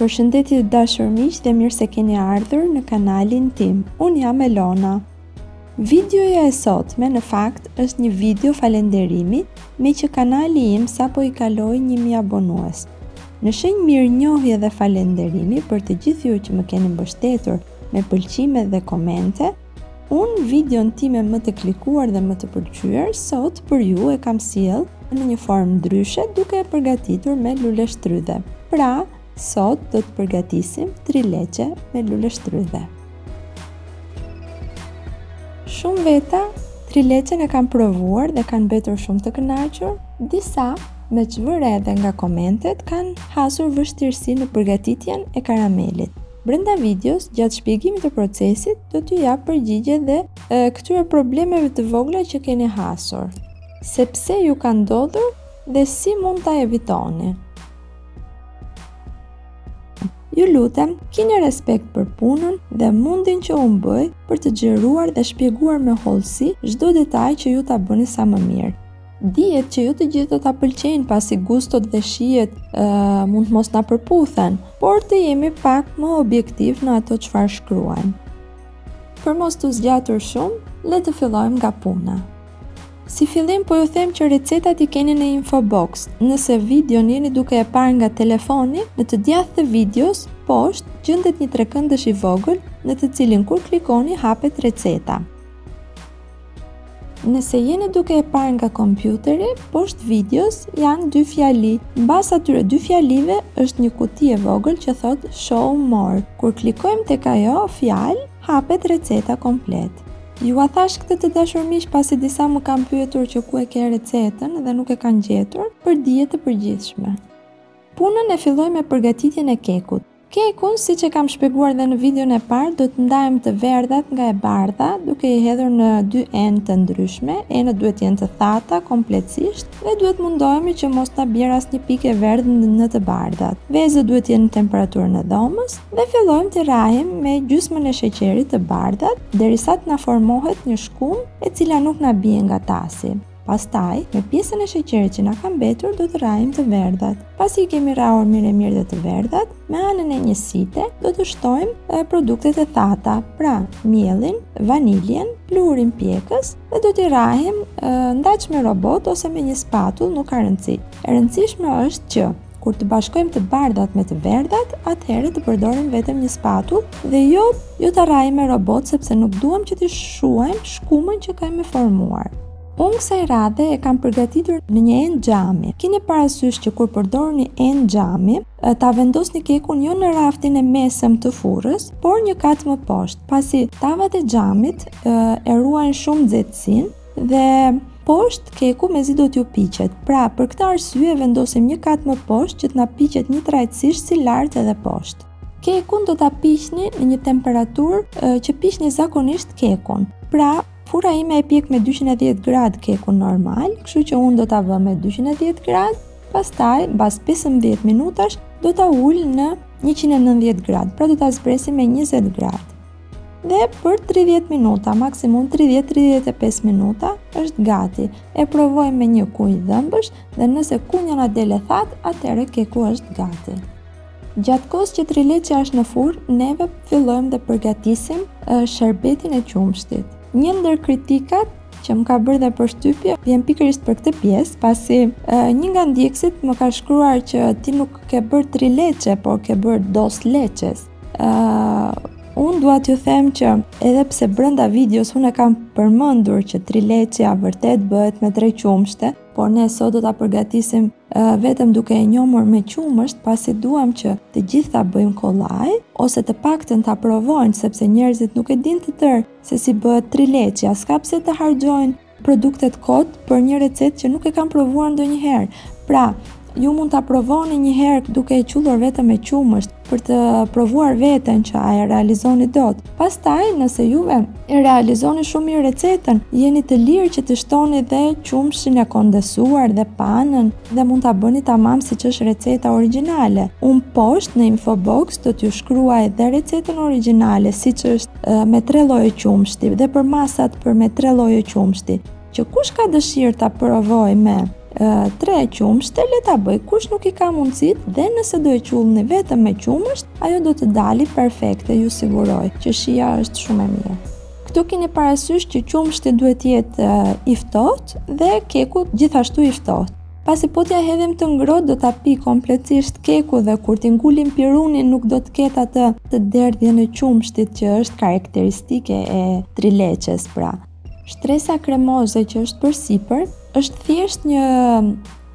Përshëndetje të dashur miq dhe mirë se keni ardhur në kanalin tim. Unë jam Elona. Videoja e sotme në fakt është një video falenderimi me që kanali im sapo i kaloi 1000 abonues. Në shenjë mirënjohje dhe falenderimi për të gjithë ju që më keni mbështetur me pëlqime dhe komente, unë videon time më të klikuar dhe më të pëlqyer sot për ju e kam sjell në një formë ndryshe duke e përgatitur me lule shtrydhe. Pra, sot do të përgatisim trileqe me lule shtrydhe. Shumë veta trileqen e kanë provuar dhe kanë mbetur shumë të kënaqur. Disa, me çvëre edhe nga komentet, kanë hasur vështirësi në përgatitjen e karamelit. Brenda videos, gjatë shpjegimit të procesit, do t'ju jap përgjigje dhe këtyre problemeve të vogla që keni hasur. Sepse ju ka ndodhur dhe si mund ta evitoni. Ju lutem, keni respekt për punën dhe mundin që unë bëj për të xheruar dhe shpjeguar me hollësi çdo detaj që ju ta bëni sa më mirë. Dihet që ju të gjithë do ta pëlqejnë pasi gustot dhe shijet mund të mos na përputhen, por të jemi pak më objektiv në ato çfarë shkruajmë. Për mos të zgjatur shumë, le të fillojmë nga puna. Si fillim po ju them që recetat i keni në info box. Nëse videon jeni duke e parë nga telefoni, në të djathtë të videos, poshtë gjendet një trekëndësh i vogël në të cilin kur klikoni hapet receta. Nëse jeni duke e parë nga kompjuteri, poshtë videos janë dy fjali. Mbas atyre dy fjalive është një kuti e vogël që thot show more. Kur klikojmë tek ajo fjalë, hapet receta komplet. Ju a thash këtë të dashur miq pasi disa më kanë pyetur që ku e ke recetën dhe nuk e kanë gjetur për dije të përgjithshme. Punën e filloj me përgatitjen e kekut. Kekun, siç e kam shpjeguar dhe në videon e parë, do të ndajmë të verdhat nga e bardha duke i hedhur në dy enë të ndryshme. Enët duhet jenë të thata kompletësisht dhe duhet mundohemi që mos ta bjerë asnjë pikë e verdhë në të bardhat. Vezët duhet jenë në temperaturën e dhomës dhe fillojmë të rrahim me gjysmën e sheqerit të bardhat derisa të na formohet një shkumë e cila nuk na bie nga tasi. Pastaj, me pjesën e sheqerit që na ka mbetur, do të rrahim të verdhat. Pasi i kemi rrahur mirë dhe të verdhat, me anën e një site do të shtojmë produktet e thata, pra miellin, vaniljen, pluhurin pjekës dhe do t'i rrahim ndaç me robot ose me një spatull, nuk ka rëndësi. E rëndësishme është që kur të bashkojmë të bardhat me të verdhat, atëherë të përdorim vetëm një spatull dhe jo ta rrahim me robot sepse nuk duam që të shuajmë shkumën që kemi formuar. Unë kësaj radhe e kam përgatitur në një enë xhami. Keni parasysh që kur përdorni enë xhami, ta vendosni kekun jo në raftin e mesëm të furrës, por një kat më poshtë, pasi tavat e xhamit e ruajnë shumë nxehtësinë dhe poshtë keku mezi do t'ju piqet. Pra, për këtë arsye vendosim një kat më poshtë që t'na piqet një trajtësisht si lart edhe poshtë. Kekun do ta piqni në një temperaturë që piqni zakonisht kekun. Pra, fura ime e pjek me 210 gradë kekun normal, kështu që unë do ta vë me 210 gradë, pastaj, mbas 15 minutash, do ta ul në 190 gradë, pra do ta zbresim me 20 gradë. Dhe për 30 minuta, maksimum 30-35 minuta, është gati. E provojmë me një kunj dhëmbësh dhe nëse kunja na del e thatë, atëherë keku është gati. Gjatë kohës që trileqja është në furrë, neve fillojmë dhe përgatisim sherbetin e qumshtit. Një ndër kritikat që më ka bërë dhe përshtypje vjen pikërisht për këtë pjesë, pasi një nga ndjekësit më ka shkruar që ti nuk ke bërë trileqe, por ke bërë dos leqes. Unë dua t'ju them që edhe pse brenda videos unë e kam përmendur që trileqja vërtet bëhet me 3 qumshte, por ne sot do ta përgatisim vetëm duke e njomur me qumësht, pasi duam që të gjithë ta bëjmë kollaj ose të paktën ta provojnë, sepse njerëzit nuk e dinë të tërë se si bëhet trileqja, s'ka pse të harxojnë produktet kot për një recetë që nuk e kanë provuar ndonjëherë. Pra, ju mund ta provoni një herë duke e qullur vetëm me qumësht për të provuar veten që a e realizoni dot. Pastaj, nëse juve e realizoni shumë mirë recetën, jeni të lirë që të shtoni dhe qumshin e kondensuar dhe panën dhe mund ta bëni tamam siç është receta origjinale. Unë poshtë në info box do t'ju shkruaj edhe recetën origjinale siç është me 3 lloje qumshti dhe për masat për me 3 lloje qumshti, që kush ka dëshirë ta provojë me 3 qumshte, le ta bëj kush nuk i ka mundësit dhe nëse do e qullni vetëm me qumësht, ajo do të dali perfekte, ju siguroj që shija është shumë e mirë. Këtu keni parasysh që qumshti duhet jetë i ftohtë dhe keku gjithashtu i ftohtë. Pasi po t'ja hedhim të ngrohtë do ta pi kompletisht keku dhe kur t'i ngulim pirunin nuk do të ketë atë të derdhjen e qumshtit që është karakteristike e trileçes pra. Shtresa kremoze që është përsipër është thjesht një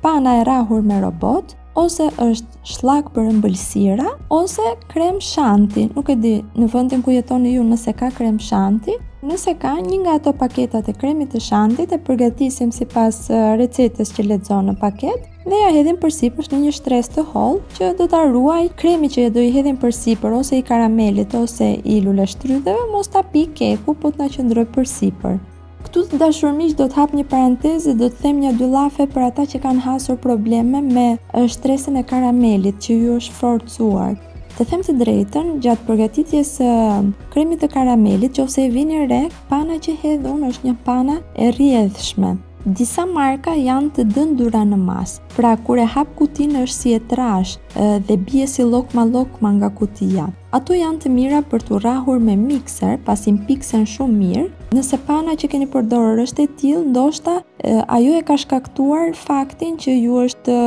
pana e rrahur me robot, ose është shllak për ëmbëlsira, ose krem shanti. Nuk e di në vendin ku jetoni ju nëse ka krem shanti. Nëse ka, një nga ato paketat e kremit të shantit e përgatisim sipas recetës që lexon në paketë dhe ja hedhim përsipër në një shtresë të hollë që do ta ruaj kremi që do i hedhim përsipër ose i karamelit ose i luleshtrydheve mos ta pi keku, po të na qëndroj përsipër. Këtu të dashur miq do të hap një parantezë, do të them një dy llafe për ata që kanë hasur probleme me shtresën e karamelit që ju është forcuar. Të them të drejtën, gjatë përgatitjes së kremit të karamelit, nëse e vini re, pana që hedh unë është një pana e rrjedhshme. Disa marka janë të dëndura në mas, pra kur e hap kutinë është si e trash dhe bie si llokma nga kutia. Ato janë të mira për t'u rrahur me mikser, pasi mpiksen shumë mirë. Nëse pana që keni përdorur është e tillë, ndoshta ajo e ka shkaktuar faktin që ju është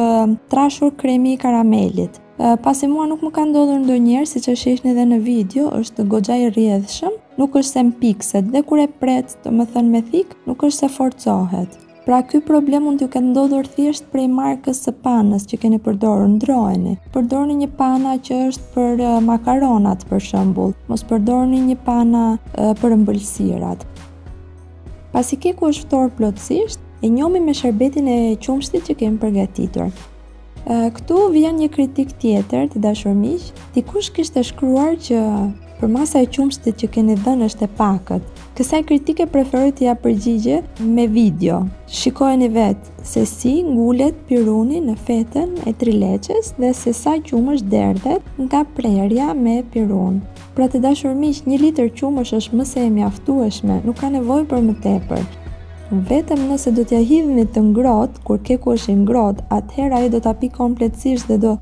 trashur kremi i karamelit. Pasi mua nuk më ka ndodhur ndonjëherë, siç e shihni edhe në video, është goxha i rrjedhshëm, nuk është se mpikset dhe kur e pret, domethënë me thik, nuk është se forcohet. Pra ky problem mund t'ju ketë ndodhur thjesht prej markës së panës që keni përdorur, ndrojeni. Përdorni një pana që është për makaronat për shembull, mos përdorni një pana për ëmbëlsirat. Pasi keku është ftohur plotësisht, e njohim me sherbetin e qumshtit që kemi përgatitur. Këtu vjen një kritik tjetër, të dashur miq, dikush kishte shkruar që për masa e qumshtit që keni dhënë është e pakët. Kësaj kritike preferoj t'ja përgjigje me video. Shikojeni vetë se si ngulet piruni në fetën e trileçes dhe se sa qumësh derdhet nga prerja me pirun. Pra të dashur miq, 1 litër qumësh është më se e mjaftueshme, nuk ka nevojë për më tepër. Vetëm nëse do t'ja hidhni të ngrohtë, kur keku është i ngrohtë, atëherë ajo do ta pi kompletësisht dhe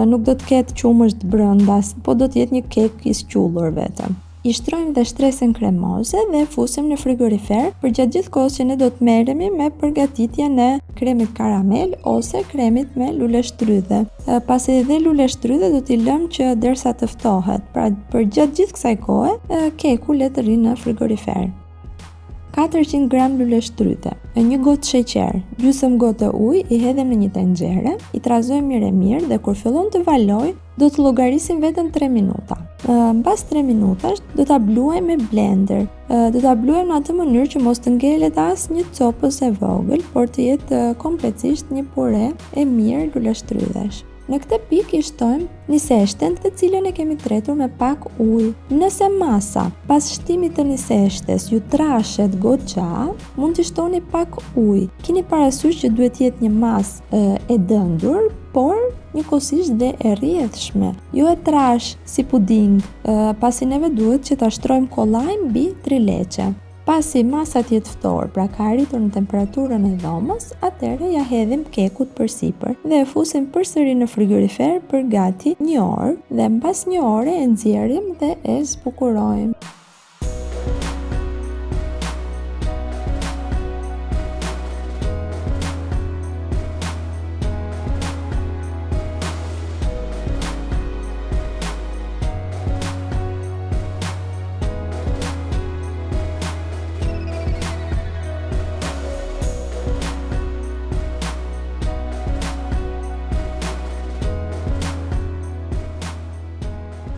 nuk do të ketë qumësh të brenda, po do të jetë një kek i squllur vetëm. I shtrojmë dhe shtresën kremoze dhe fusim në frigorifer për gjatë gjithë kohës që ne do të merremi me përgatitjen e kremit karamel ose kremit me luleshtrydhe. Pasi edhe luleshtrydhe do t'i lëmë që derisa të ftohet. Pra për gjatë gjithë kësaj kohe, keku le të rinë në frigorifer. 400 gram luleshtrydhe, 1 gotë sheqer, gjysmë gotë ujë i hedhim në një tenxhere, i trazojmë mirë dhe kur fillon të valojë, do të llogarisim vetëm 3 minuta. Mbas 3 minutash do ta bluajmë me blender. Do ta bluajmë në atë mënyrë që mos të ngelet asnjë copës e vogël, por të jetë kompletisht një pure e mirë luleshtrydhesh. Në këtë pikë i shtojmë niseshten të cilën e kemi tretur me pak ujë. Nëse masa pas shtimit të niseshtes ju trashet goxha, mund t'i shtoni pak ujë. Keni parasysh që duhet jetë një masë e dëndur, por njëkohësisht dhe e rrjedhshme. Jo e trash si puding, pasi neve duhet që ta shtrojmë kollaj mbi trileçe. Pasi masa jetë ftohur, pra ka arritur në temperaturën e dhomës, atëherë ja hedhim kekut përsipër dhe e fusim përsëri në frigorifer për gati 1 orë dhe mbas 1 ore e nxjerrim dhe e zbukurojmë.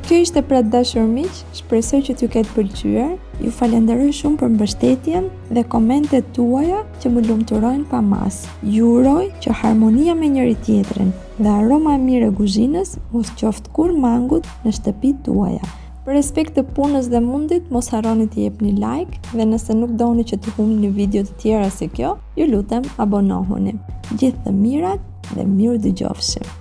Kjo ishte pra të dashur miq, shpresoj që t'ju ketë pëlqyer. Ju falenderoj shumë për mbështetjen dhe komentet tuaja që më lumturojnë pa mas. Ju uroj që harmonia me njëri tjetrin dhe aroma e mirë e kuzhinës mos qoftë kur mangut në shtëpitë tuaja. Për respekt të punës dhe mundit, mos harroni të jepni like dhe nëse nuk doni që të humbni video të tjera si kjo, ju lutem abonohuni. Gjithë të mirat dhe mirë dëgjofshim.